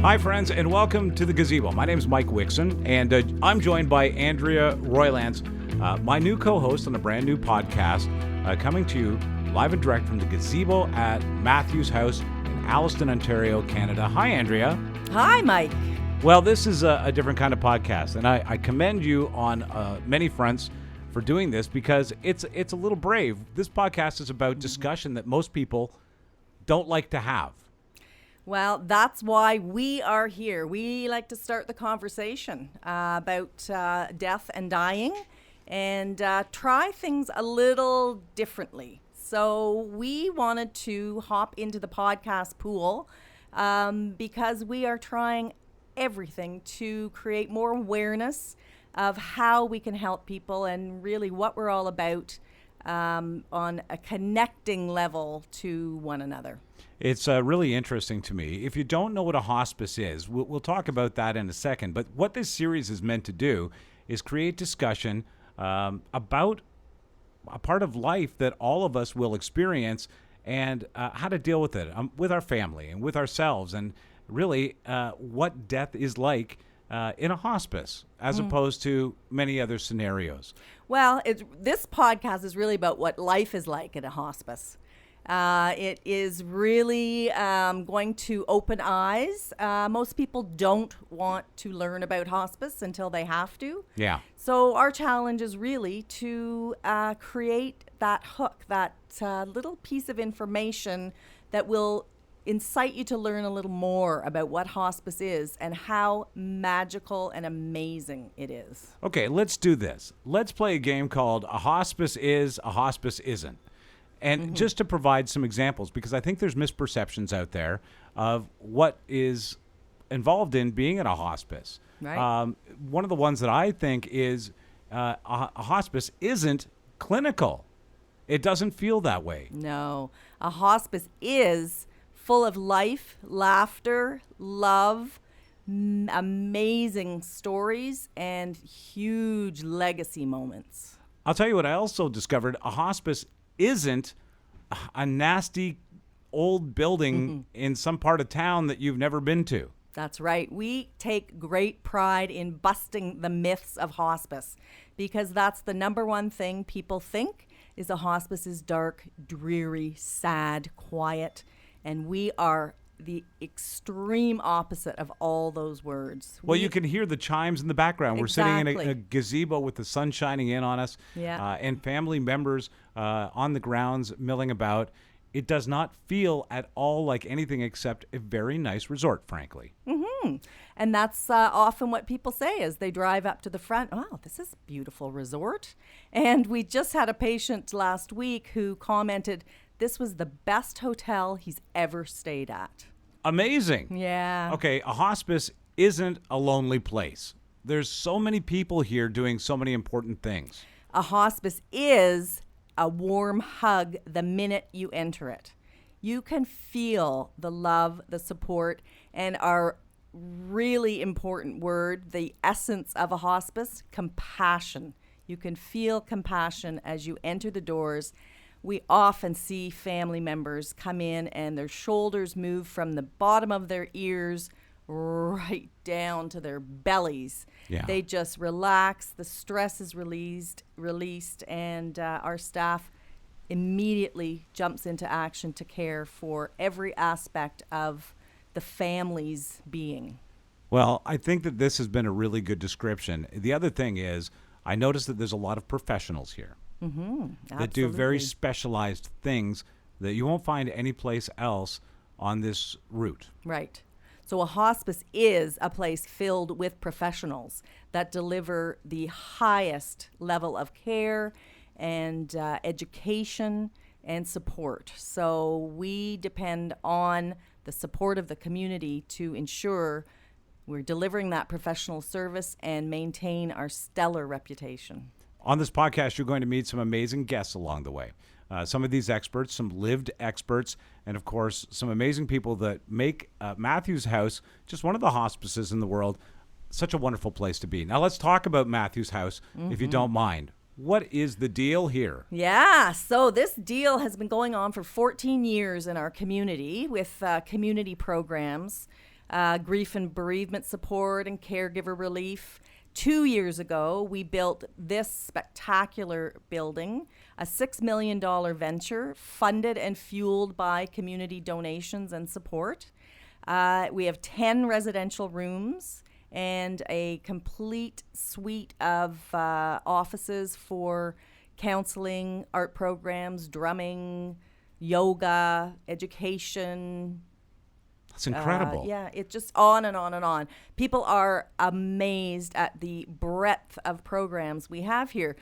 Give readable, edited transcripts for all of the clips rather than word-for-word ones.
Hi, friends, and welcome to the Gazebo. My name is Mike Wixon, and I'm joined by Andrea Roylance, my new co-host on a brand new podcast, coming to you live and direct from the Gazebo at Matthew's House in Alliston, Ontario, Canada. Hi, Andrea. Hi, Mike. Well, this is a different kind of podcast, and I commend you on many fronts for doing this because it's a little brave. This podcast is about discussion that most people don't like to have. Well, that's why we are here. We like to start the conversation about death and dying and try things a little differently. So we wanted to hop into the podcast pool because we are trying everything to create more awareness of how we can help people and really what we're all about on a connecting level to one another. It's really interesting to me. If you don't know what a hospice is, we'll talk about that in a second. But what this series is meant to do is create discussion about a part of life that all of us will experience and how to deal with it with our family and with ourselves, and really what death is like in a hospice as opposed to many other scenarios. Well, this podcast is really about what life is like in a hospice. It is really going to open eyes. Most people don't want to learn about hospice until they have to. Yeah. So our challenge is really to create that hook, that little piece of information that will incite you to learn a little more about what hospice is and how magical and amazing it is. Okay, let's do this. Let's play a game called A Hospice Is, A Hospice Isn't. And just to provide some examples, because I think there's misperceptions out there of what is involved in being in a hospice. Right. One of the ones that I think is a hospice isn't clinical. It doesn't feel that way. No, a hospice is full of life, laughter, love, amazing stories, and huge legacy moments. I'll tell you what I also discovered. A hospice isn't a nasty old building in some part of town that you've never been to. That's right. We take great pride in busting the myths of hospice because that's the number one thing people think is a hospice is dark, dreary, sad, quiet, and we are the extreme opposite of all those words. Well, you can hear the chimes in the background. We're sitting in a gazebo with the sun shining in on us, and family members on the grounds milling about. It does not feel at all like anything except a very nice resort, frankly. And that's often what people say as they drive up to the front. Oh, this is a beautiful resort. And we just had a patient last week who commented, this was the best hotel he's ever stayed at. Amazing. Yeah. Okay, a hospice isn't a lonely place. There's so many people here doing so many important things. A hospice is a warm hug the minute you enter it. You can feel the love, the support, and our really important word, the essence of a hospice, compassion. You can feel compassion as you enter the doors. We often see family members come in and their shoulders move from the bottom of their ears right down to their bellies. Yeah. They just relax, the stress is released, and our staff immediately jumps into action to care for every aspect of the family's being. Well, I think that this has been a really good description. The other thing is, I noticed that there's a lot of professionals here. That do very specialized things that you won't find anyplace else on this route. Right. So a hospice is a place filled with professionals that deliver the highest level of care and education and support. So we depend on the support of the community to ensure we're delivering that professional service and maintain our stellar reputation. On this podcast, you're going to meet some amazing guests along the way. Some of these experts, some lived experts, and of course, some amazing people that make Matthew's House just one of the hospices in the world. Such a wonderful place to be. Now let's talk about Matthew's House, if you don't mind. What is the deal here? Yeah, so this deal has been going on for 14 years in our community with community programs. grief and bereavement support and caregiver relief. 2 years ago, we built this spectacular building, a $6 million venture funded and fueled by community donations and support. We have 10 residential rooms and a complete suite of offices for counseling, art programs, drumming, yoga, education. That's incredible. Yeah, it's just on and on and on. People are amazed at the breadth of programs we have here.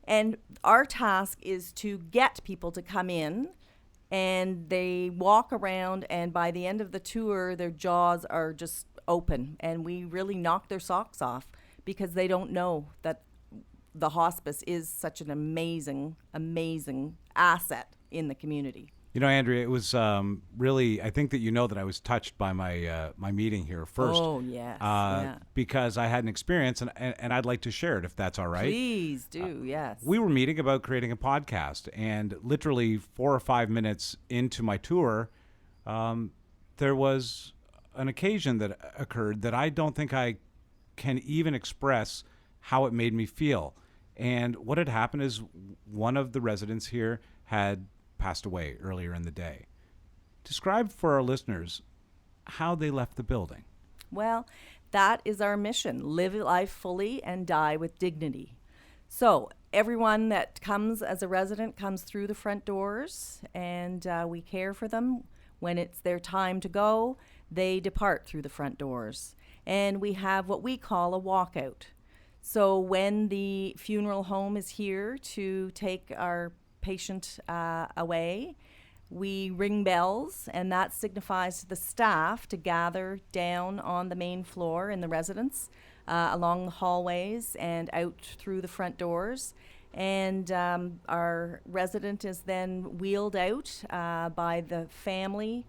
And our task is to get people to come in, and they walk around, and by the end of the tour, their jaws are just open, and we really knock their socks off because they don't know that the hospice is such an amazing, amazing asset in the community. You know, Andrea, it was really, I think that you know that I was touched by my my meeting here first. Oh, yes. Yeah. Because I had an experience, and I'd like to share it if that's all right. Please do, yes. We were meeting about creating a podcast, and literally 4 or 5 minutes into my tour, there was an occasion that occurred that I don't think I can even express how it made me feel. And what had happened is one of the residents here had passed away earlier in the day. Describe for our listeners how they left the building. Well, that is our mission. Live life fully and die with dignity. So everyone that comes as a resident comes through the front doors, and we care for them. When it's their time to go, they depart through the front doors. And we have what we call a walkout. So when the funeral home is here to take our patient away, we ring bells, and that signifies to the staff to gather down on the main floor in the residence, along the hallways and out through the front doors. And our resident is then wheeled out by the family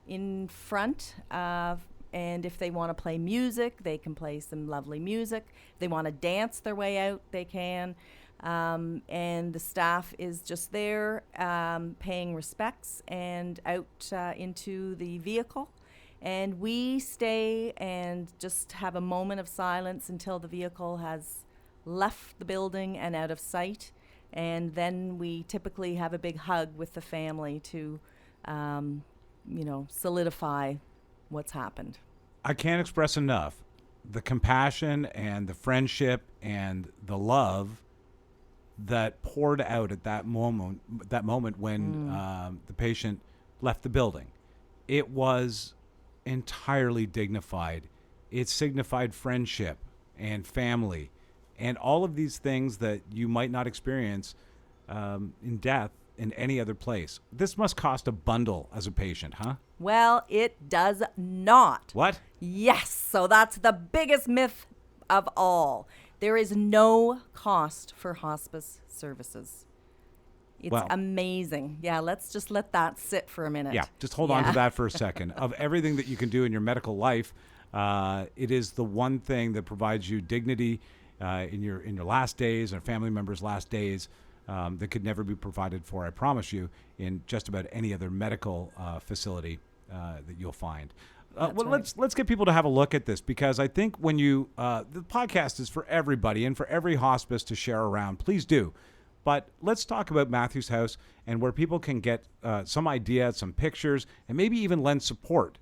in front. And if they want to play music, they can play some lovely music. If they want to dance their way out, they can. And the staff is just there paying respects and out into the vehicle. And we stay and just have a moment of silence until the vehicle has left the building and out of sight. And then we typically have a big hug with the family to, solidify what's happened. I can't express enough the compassion and the friendship and the love that poured out at that moment when the patient left the building. It was entirely dignified. It signified friendship and family and all of these things that you might not experience in death in any other place. This must cost a bundle as a patient, huh? Well, it does not. What? Yes. So that's the biggest myth of all. There is no cost for hospice services. It's amazing. Yeah, let's just let that sit for a minute. Yeah, just hold on to that for a second. Of everything that you can do in your medical life, it is the one thing that provides you dignity in your last days and a family member's last days that could never be provided for, I promise you, in just about any other medical facility that you'll find. Let's get people to have a look at this, because I think when you the podcast is for everybody and for every hospice to share around. Please do. But let's talk about Matthew's House and where people can get some idea, some pictures, and maybe even lend support.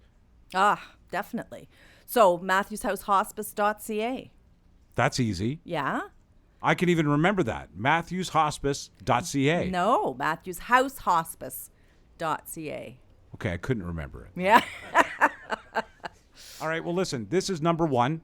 Definitely. So MatthewsHouseHospice.ca. That's easy. Yeah. I can even remember that. MatthewsHospice.ca. No, MatthewsHouseHospice.ca. Okay, I couldn't remember it. Yeah. All right, well, listen, this is number one.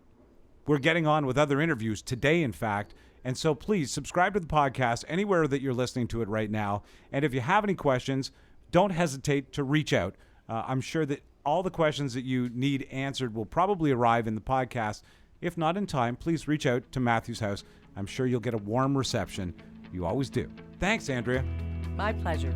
We're getting on with other interviews today, in fact. And so please subscribe to the podcast anywhere that you're listening to it right now. And if you have any questions, don't hesitate to reach out. I'm sure that all the questions that you need answered will probably arrive in the podcast. If not in time, please reach out to Matthew's House. I'm sure you'll get a warm reception. You always do. Thanks, Andrea. My pleasure.